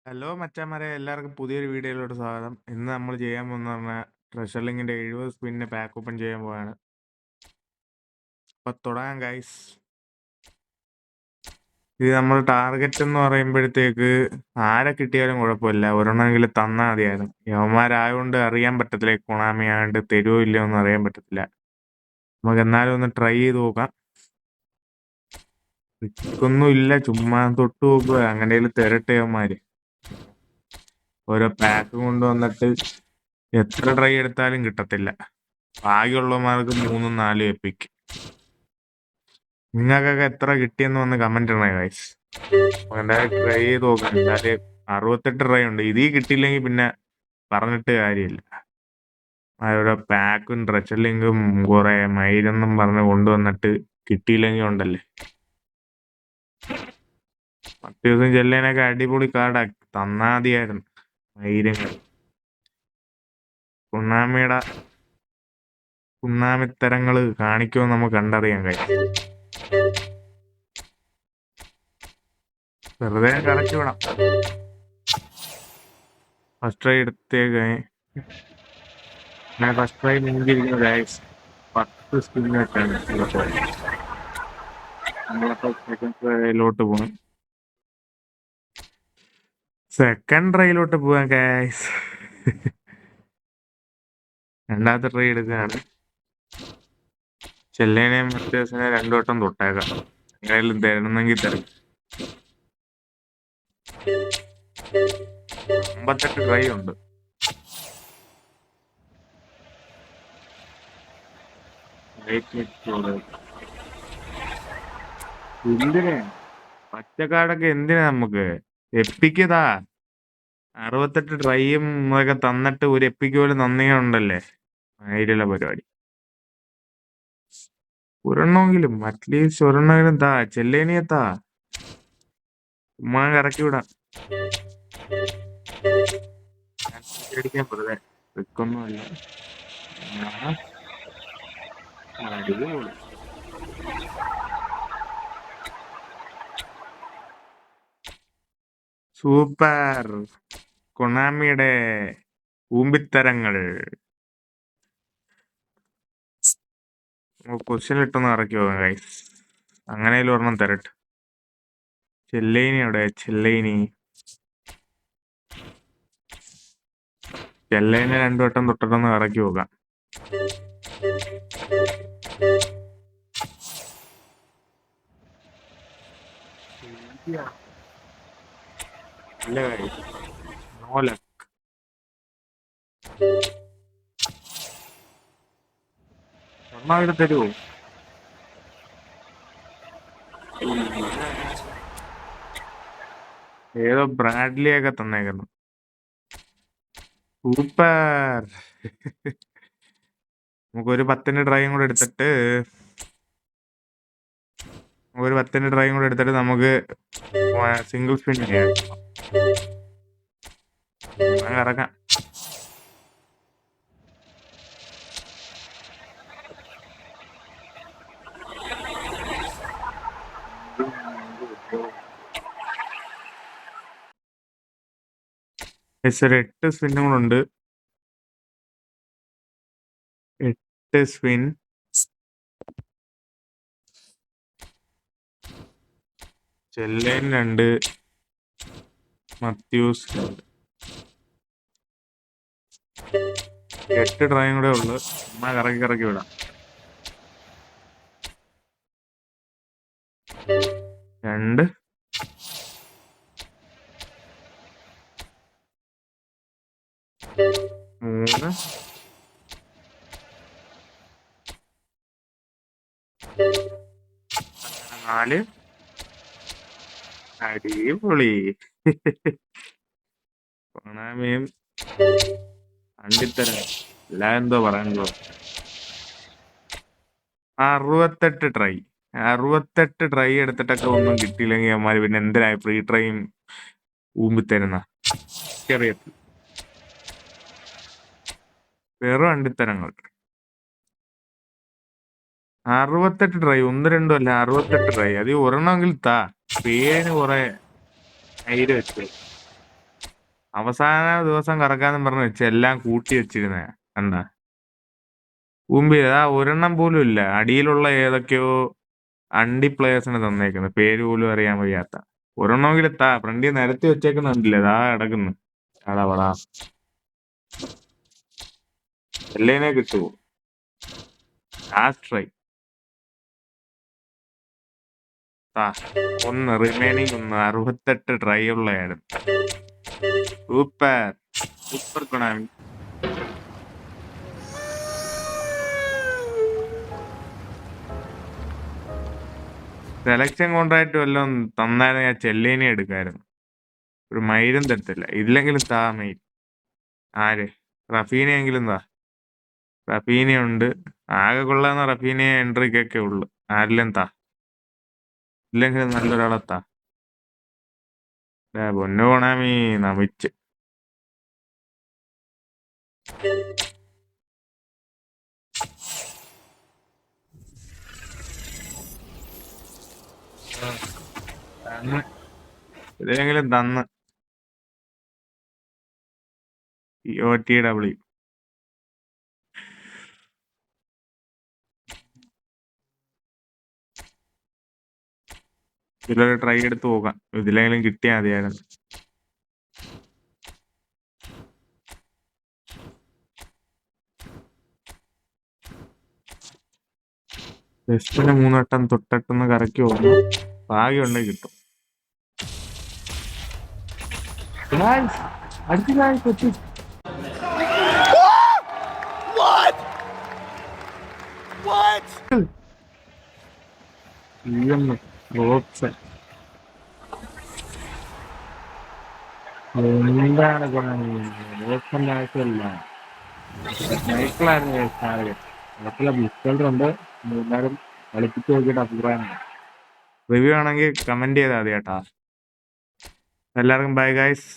Hello മച്ചാന്മാരെ, എല്ലാവർക്കും പുതിയൊരു വീഡിയോയിലോട്ട് സ്വാഗതം. ഇന്ന് നമ്മൾ ചെയ്യാൻ പോകുന്ന പറഞ്ഞാൽ ട്രഷർ ലിങ്കിന്റെ 70 സ്പിന്നിന് പാക്ക് ഓപ്പൺ ചെയ്യാൻ പോവാണ്. അപ്പൊ തുടങ്ങാം ഗൈസ്. ഇത് നമ്മൾ ടാർഗറ്റ് എന്ന് പറയുമ്പോഴത്തേക്ക് ആരെ കിട്ടിയാലും കുഴപ്പമില്ല, ഒരെണ്ണമെങ്കിലും തന്നാൽ മതിയായിരുന്നു. യവന്മാരായതുകൊണ്ട് അറിയാൻ പറ്റത്തില്ല, കൊണാമി ആയതുകൊണ്ട് തരുമോ ഇല്ലയോ ഒന്നും അറിയാൻ പറ്റത്തില്ല. നമുക്ക് എന്നാലും ഒന്ന് ട്രൈ ചെയ്ത് നോക്കാം. ഒന്നും ഇല്ല, ചുമ്മാ തൊട്ട് നോക്കുക, അങ്ങനെയും തരട്ടെ യവന്മാര്. ഓരോ പാക്ക് കൊണ്ടുവന്നിട്ട് എത്ര ട്രൈ എടുത്താലും കിട്ടത്തില്ല. ഭാഗ്യമുള്ളവന്മാർക്ക് 3ഉം 4ഉം എപ്പിക്കും. നിങ്ങൾക്കൊക്കെ എത്ര കിട്ടിയെന്ന് വന്ന് കമന്റ് ഇടണേ ഗൈസ്. ട്രൈ ചെയ്ത് നോക്കാം. എന്നാല് 68 ട്രൈ ഉണ്ട്. ഇതീ കിട്ടിയില്ലെങ്കിൽ പിന്നെ പറഞ്ഞിട്ട് കാര്യമില്ല. അവരുടെ പാക്കും ട്രഷർ ലിങ്കും കുറെ മൈലെന്നും പറഞ്ഞ് കൊണ്ടുവന്നിട്ട് കിട്ടിയില്ലെങ്കിൽ ഉണ്ടല്ലേ. 10 ദിവസം ചെല്ലേനൊക്കെ അടിപൊളി കാർഡാ, തന്നാതിയായിരുന്നു. മൈരങ്ങൾ കുണ്ണാമിത്തരങ്ങള് കാണിക്കുമോ നമുക്ക് കണ്ടറിയാൻ കഴിയും. വെറുതെ കറക്കി വിടാം. ഫസ്റ്റ് ട്രൈ എടുത്തേക്ക്. ഞാൻ ഫസ്റ്റ് ട്രൈ മുൻകിരിക്കുന്ന ഗൈസ് 10 സ്പിന്നൊക്കെയാണ്. നമ്മളപ്പോ സെക്കൻഡ് ട്രൈയിലോട്ട് പോകണം. സെക്കൻഡ് ട്രൈയിലോട്ട് പോവാൻ ഗൈസ്. രണ്ടാമത്തെ ട്രൈ എടുക്കുകയാണ്. ചെല്ലേനെയും മറ്റേസിനെ 2 വട്ടം തൊട്ടേക്കാം. എങ്ങനെയാലും തരണമെങ്കിൽ തരും. 58 ട്രൈ ഉണ്ട്. എന്തിനാ പച്ചക്കാടൊക്കെ, എന്തിനാ നമുക്ക് എപ്പിക്കതാ. 68 ട്രൈയും ഒക്കെ തന്നിട്ട് ഒരു എപ്പിക്ക് പോലും നന്ദിയുണ്ടല്ലേ. ആയിരല്ല പരിപാടി. ഒരെണ്ണമെങ്കിലും, അറ്റ്ലീസ്റ്റ് ഒരെണ്ണമെങ്കിലും താ. ചെല്ലേനിയെ താ. ചുമ്മാ കറക്കി വിടാം. അടിക്കാൻ വെറുതെ ട്രിക്കൊന്നുമല്ല. അടിപൊളി. സൂപ്പർ. കൊണാമിയുടെ ഊമ്പിത്തരങ്ങൾ. ക്വസ്റ്റ്യൻ ഇട്ടൊന്ന് ഇറക്കി പോകാം ഗൈസ്. അങ്ങനെയും ഒരെണ്ണം തരട്ടെ. ചെല്ലൈനി അവിടെ, ചെല്ലൈനി 2 വട്ടം തൊട്ടിട്ടൊന്ന് ഇറക്കി നോക്കാം. ഇല്ല ഗൈസ്, നോ ലക്ക്. ഒരെണ്ണം തരുമോ? ഏതോ ബ്രാഡ്ലിയൊക്കെ തന്നേക്കുന്നു. സൂപ്പർ. നമുക്കൊരു 10ന്റെ ട്രൈയും കൂടെ എടുത്തിട്ട് നമുക്ക് സിംഗിൾ സ്പിൻ ചെയ്യാം. ഇറക്കാം. ഒരു 8 സ്പിന്നും കൂടെ ഉണ്ട്. 8 സ്പിൻ. ചെല്ലൈൻ 2, മത്യൂസ് 2. 8 ട്രൈയും കൂടെ ഉള്ളു. ചുമ്മാ കറക്കി വിടാം. 2, 3, 4. അടിപൊളി. കൊണാമിയും അണ്ടിത്തരം എല്ലാം എന്തോ പറയാനുള്ളൂ. 68 ട്രൈ എടുത്തിട്ടൊക്കെ ഒന്നും കിട്ടിയില്ലെങ്കിൽ അവന്മാര് പിന്നെ എന്തിനായി ഫ്രീ ട്രൈയും ഊമ്പിത്തരുന്ന. അറിയത്തില്ല, വെറും അണ്ടിത്തരങ്ങൾ. 68 ട്രൈ, 1, 2 അല്ല, 68 ട്രൈ. അത് ഒരെണ്ണമെങ്കിൽ താ. പേരിന് കുറെ ഐര് വെച്ച്. അവസാന ദിവസം കറക്കാന്നും പറഞ്ഞ് വെച്ച് എല്ലാം കൂട്ടി വെച്ചിരുന്നേ കണ്ട മുമ്പിൽ ഒരെണ്ണം പോലും ഇല്ല. അടിയിലുള്ള ഏതൊക്കെയോ അണ്ടി പ്ലേയേഴ്സിന് തന്നേക്കുന്നത്, പേര് പോലും അറിയാൻ വയ്യാത്ത. ഒരെണ്ണമെങ്കിലും ഫ്രണ്ടിൽ നിരത്തി വെച്ചേക്കുന്നുണ്ടല്ലേ, കിടക്കുന്നു. അടാ എല്ലേനെ കിട്ടുമോ? Last try. ഒന്ന് റിമൈനിങ് 68 ട്രൈ ഉള്ളായിരുന്നു. Super super Konami. Selection contract വല്ലതും തന്നായിരുന്നു ഞാൻ ചെല്ലേനെ എടുക്കായിരുന്നു. ഒരു മൈലും തരത്തില്ല. ഇല്ലെങ്കിലും മെയിൽ. ആര്? റഫീനെങ്കിലും റഫീനയുണ്ട്. ആകെ കൊള്ളാവുന്ന റഫീന എൻട്രിക്കൊക്കെ ഉള്ളു. ആരിലും ഇല്ലെങ്കിലും നല്ലൊരാളെ പൊന്നു കൊണാമി നമിച്ച്. ഇതെങ്കിലും തന്ന് OTW. ഇതിലൊരു ട്രൈ എടുത്ത് പോകാം. ഇതിലെങ്കിലും കിട്ടിയാൽ മതിയായിരുന്നു. ജസ്റ്റിന് 3 വട്ടം തൊട്ടിട്ടൊന്ന് കറക്കി പോകുന്നു. ഭാഗ്യമുണ്ടെങ്കിൽ കിട്ടും. എന്താണ് റോപ്സിന്റെ ആവശ്യമില്ല. മൈക്കിളായിരുന്നു കുഴപ്പമില്ല. ബ്ലിസ്റ്ററുണ്ട്. എല്ലാവരും കളിപ്പിച്ച് നോക്കിയിട്ട് അഭിപ്രായമാണ്. റിവ്യൂ ആണെങ്കിൽ കമന്റ് ചെയ്താൽ മതി കേട്ടാ. എല്ലാവർക്കും ബൈ ഗൈസ്.